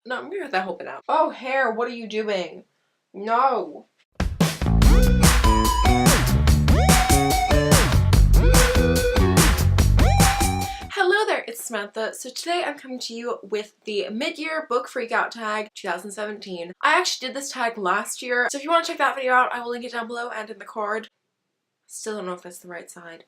No, I'm gonna cut that whole bit out. Oh, hair, what are you doing? No. Hello there, it's Samantha. So today I'm coming to you with the mid-year book freakout tag 2017. I actually did this tag last year, so if you want to check that video out, I will link it down below and in the card. Still don't know if that's the right side.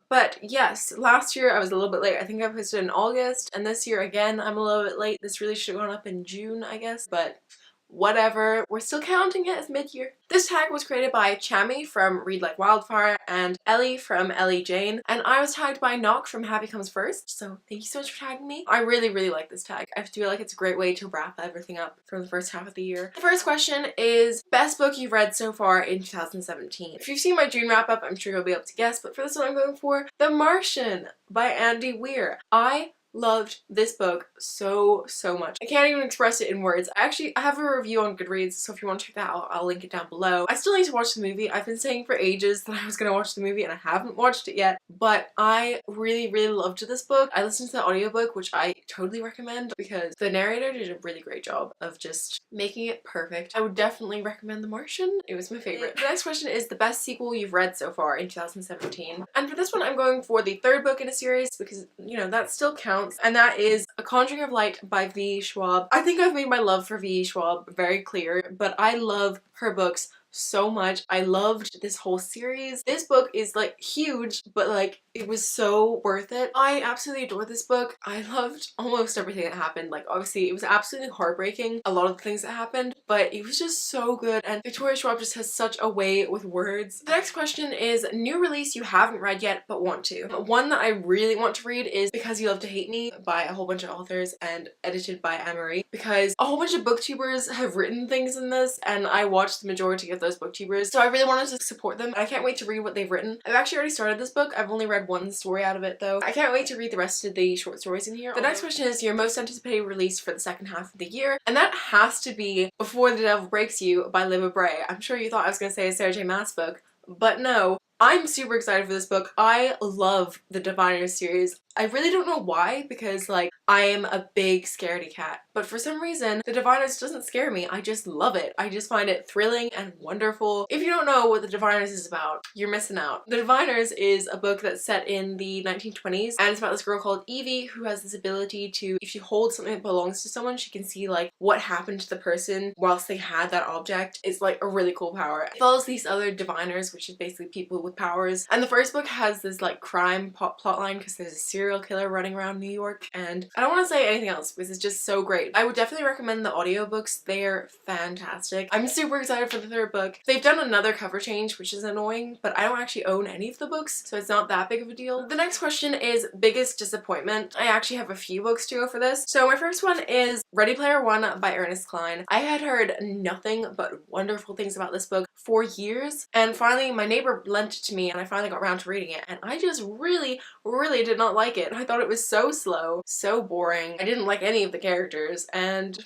But yes, last year I was a little bit late. I think I posted in August, and this year again I'm a little bit late. This really should have gone up in June, I guess, but whatever. We're still counting it as mid-year. This tag was created by Chami from Read Like Wildfire and Ellie from Ellie Jane, and I was tagged by Knock from Happy Comes First, so thank you so much for tagging me. I really like this tag. I feel like it's a great way to wrap everything up from the first half of the year. The first question is best book you've read so far in 2017. If you've seen my June wrap up, I'm sure you'll be able to guess, but for this one I'm going for The Martian by Andy Weir. I loved this book so much. I can't even express it in words. I have a review on Goodreads, so if you want to check that out, I'll link it down below. I still need to watch the movie. I've been saying for ages that I was gonna watch the movie and I haven't watched it yet, but I really loved this book. I listened to the audiobook, which I totally recommend because the narrator did a really great job of just making it perfect. I would definitely recommend The Martian. It was my favorite. The next question is the best sequel you've read so far in 2017. And for this one I'm going for the third book in a series because, you know, that still counts. And that is A Conjuring of Light by V. Schwab. I think I've made my love for V. Schwab very clear, but I love her books so much. I loved this whole series. This book is like huge, but like it was so worth it. I absolutely adore this book. I loved almost everything that happened. Like obviously it was absolutely heartbreaking, a lot of the things that happened, but it was just so good, and Victoria Schwab just has such a way with words. The next question is new release you haven't read yet but want to. One that I really want to read is Because You Love to Hate Me by a whole bunch of authors and edited by Anne-Marie, because a whole bunch of booktubers have written things in this and I watched the majority of those booktubers, so I really wanted to support them. I can't wait to read what they've written. I've actually already started this book. I've only read one story out of it though. I can't wait to read the rest of the short stories in here. The next question is your most anticipated release for the second half of the year, and that has to be Before the Devil Breaks You by Libba Bray. I'm sure you thought I was going to say a Sarah J Maas book, but no. I'm super excited for this book. I love the Diviners series. I really don't know why, because like I am a big scaredy cat, but for some reason the Diviners doesn't scare me. I just love it. I just find it thrilling and wonderful. If you don't know what the Diviners is about, you're missing out. The Diviners is a book that's set in the 1920s, and it's about this girl called Evie who has this ability to, if she holds something that belongs to someone, she can see like what happened to the person whilst they had that object. It's like a really cool power. It follows these other Diviners, which is basically people with powers, and the first book has this like crime plotline because there's a serial killer running around New York, and I don't want to say anything else because it's just so great. I would definitely recommend the audiobooks. They're fantastic. I'm super excited for the third book. They've done another cover change, which is annoying, but I don't actually own any of the books, so it's not that big of a deal. The next question is biggest disappointment. I actually have a few books to go for this. So my first one is Ready Player One by Ernest Cline. I had heard nothing but wonderful things about this book for years, and finally my neighbor lent it to me and I finally got around to reading it, and I just really did not like it. I thought it was so slow, so boring. I didn't like any of the characters, and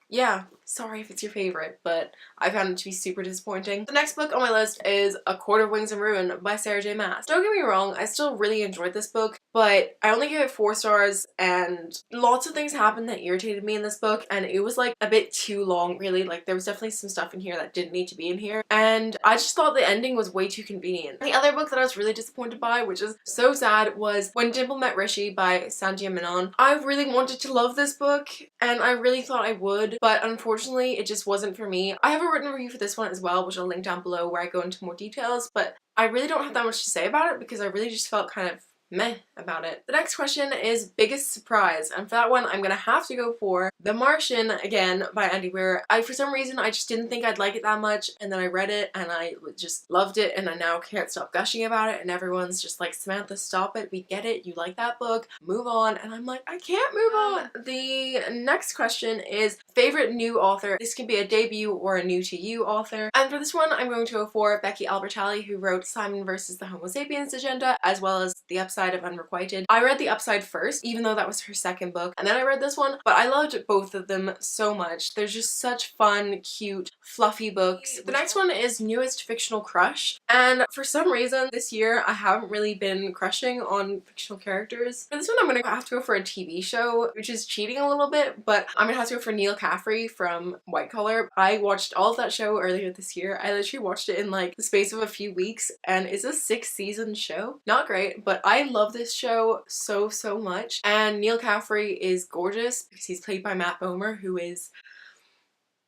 yeah, sorry if it's your favorite, but I found it to be super disappointing. The next book on my list is A Court of Wings and Ruin by Sarah J Maas. Don't get me wrong, I still really enjoyed this book, but I only gave it 4 stars, and lots of things happened that irritated me in this book, and it was like a bit too long really. Like there was definitely some stuff in here that didn't need to be in here, and I just thought the ending was way too convenient. The other book that I was really disappointed by, which is so sad, was When Dimple Met Rishi by Sandhya Menon. I really wanted to love this book, and I really thought I would, but unfortunately it just wasn't for me. I have a written review for this one as well, which I'll link down below, where I go into more details, but I really don't have that much to say about it because I really just felt kind of meh about it. The next question is biggest surprise, and for that one I'm gonna have to go for The Martian again by Andy Weir. For some reason I just didn't think I'd like it that much, and then I read it and I just loved it, and I now can't stop gushing about it, and everyone's just like, Samantha, stop it, we get it, you like that book, move on, and I'm like, I can't move on. The next question is favorite new author. This can be a debut or a new to you author, and for this one I'm going to go for Becky Albertalli, who wrote Simon versus the Homo sapiens Agenda, as well as The Upside Upside of Unrequited. I read The Upside first, even though that was her second book, and then I read this one, but I loved both of them so much. They're just such fun, cute, fluffy books. The next one is Newest Fictional Crush, and for some reason this year I haven't really been crushing on fictional characters. For this one I'm gonna have to go for a TV show, which is cheating a little bit, but I'm gonna have to go for Neil Caffrey from White Collar. I watched all of that show earlier this year. I literally watched it in like the space of a few weeks, and it's a 6-season show. Not great, but I love this show so much, and Neil Caffrey is gorgeous because he's played by Matt Bomer, who is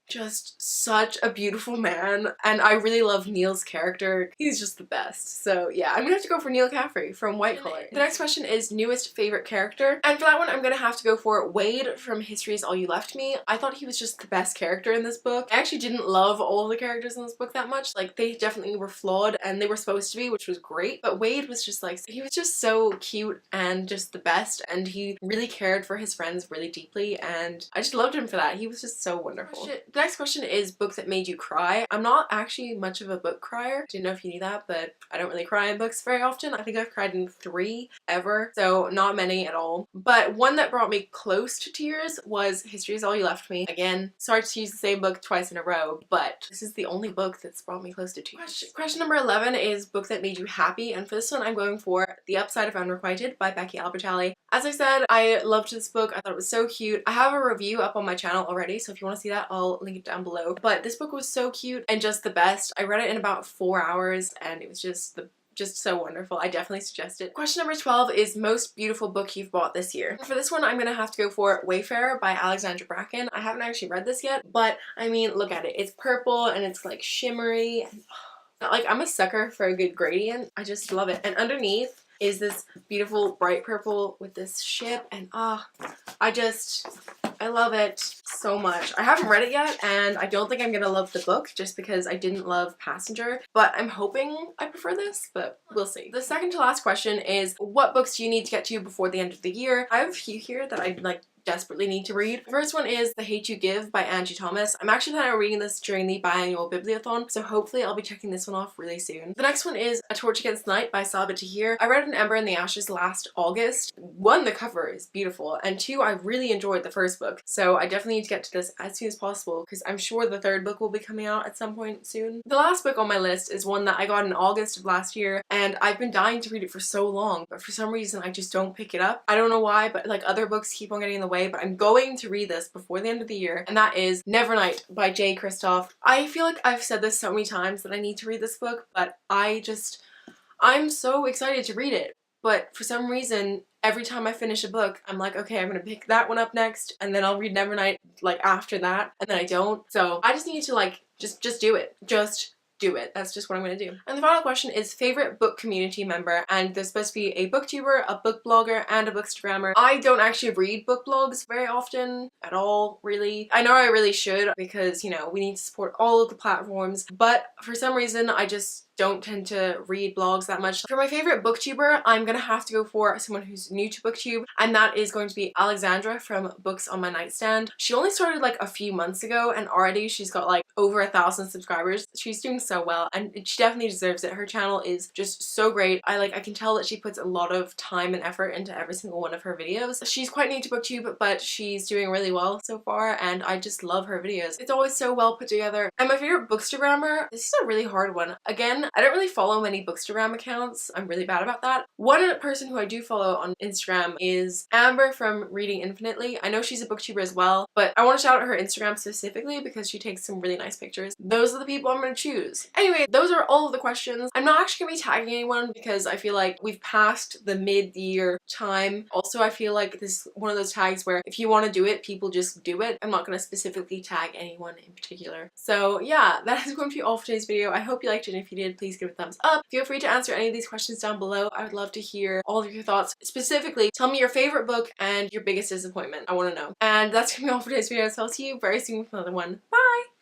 just such a beautiful man, and I really love Neil's character. He's just the best. So yeah, I'm gonna have to go for Neil Caffrey from White Collar. The next question is newest favorite character, and for that one I'm gonna have to go for Wade from History Is All You Left Me. I thought he was just the best character in this book. I actually didn't love all of the characters in this book that much. Like, they definitely were flawed, and they were supposed to be, which was great, but Wade was just like, he was just so cute and just the best, and he really cared for his friends really deeply, and I just loved him for that. He was just so wonderful. The next question is book that made you cry. I'm not actually much of a book crier. Didn't know if you knew that, but I don't really cry in books very often. I think I've cried in 3 ever, so not many at all. But one that brought me close to tears was History Is All You Left Me. Again, sorry to use the same book twice in a row, but this is the only book that's brought me close to tears. Question number 11 is book that made you happy, and for this one I'm going for The Upside of Unrequited by Becky Albertalli. As I said, I loved this book. I thought it was so cute. I have a review up on my channel already, so if you want to see that, I'll link it down below. But this book was so cute and just the best. I read it in about 4 hours, and it was just so wonderful. I definitely suggest it. Question number 12 is most beautiful book you've bought this year. For this one I'm gonna have to go for Wayfarer by Alexandra Bracken. I haven't actually read this yet, but I mean, look at it. It's purple and it's like shimmery, and like, I'm a sucker for a good gradient. I just love it. And underneath is this beautiful bright purple with this ship, and I love it so much. I haven't read it yet, and I don't think I'm gonna love the book just because I didn't love Passenger, but I'm hoping I prefer this, but we'll see. The second to last question is what books do you need to get to before the end of the year? I have a few here that I'd like desperately need to read. The first one is The Hate U Give by Angie Thomas. I'm actually planning on reading this during the biannual bibliothon, so hopefully I'll be checking this one off really soon. The next one is A Torch Against the Night by Sabaa Tahir. I read An Ember in the Ashes last August. 1, the cover is beautiful, and 2, I really enjoyed the first book, so I definitely need to get to this as soon as possible because I'm sure the third book will be coming out at some point soon. The last book on my list is one that I got in August of last year, and I've been dying to read it for so long, but for some reason I just don't pick it up. I don't know why, but like, other books keep on getting in the way, but I'm going to read this before the end of the year, and that is Nevernight by J. Kristoff. I feel like I've said this so many times that I need to read this book, but I'm so excited to read it. But for some reason, every time I finish a book, I'm like, okay, I'm gonna pick that one up next, and then I'll read Nevernight like after that, and then I don't. So I just need to like, just do it. Just do it. That's just what I'm gonna do. And the final question is favorite book community member, and there's supposed to be a booktuber, a book blogger, and a bookstagrammer. I don't actually read book blogs very often at all, really. I know I really should because, you know, we need to support all of the platforms, but for some reason I just don't tend to read blogs that much. For my favorite booktuber, I'm gonna have to go for someone who's new to booktube, and that is going to be Alexandra from Books on My Nightstand. She only started like a few months ago, and already she's got like over 1,000 subscribers. She's doing so well, and she definitely deserves it. Her channel is just so great. I can tell that she puts a lot of time and effort into every single one of her videos. She's quite new to booktube, but she's doing really well so far, and I just love her videos. It's always so well put together. And my favorite bookstagrammer, this is a really hard one. Again, I don't really follow many bookstagram accounts. I'm really bad about that. One person who I do follow on Instagram is Amber from Reading Infinitely. I know she's a booktuber as well, but I want to shout out her Instagram specifically because she takes some really nice pictures. Those are the people I'm going to choose. Anyway, those are all of the questions. I'm not actually going to be tagging anyone because I feel like we've passed the mid-year time. Also, I feel like this is one of those tags where if you want to do it, people just do it. I'm not going to specifically tag anyone in particular. So yeah, that is going to be all for today's video. I hope you liked it, and if you did, please give it a thumbs up. Feel free to answer any of these questions down below. I would love to hear all of your thoughts. Specifically, tell me your favorite book and your biggest disappointment. I want to know. And that's gonna be all for today's video, so I'll see you very soon with another one. Bye!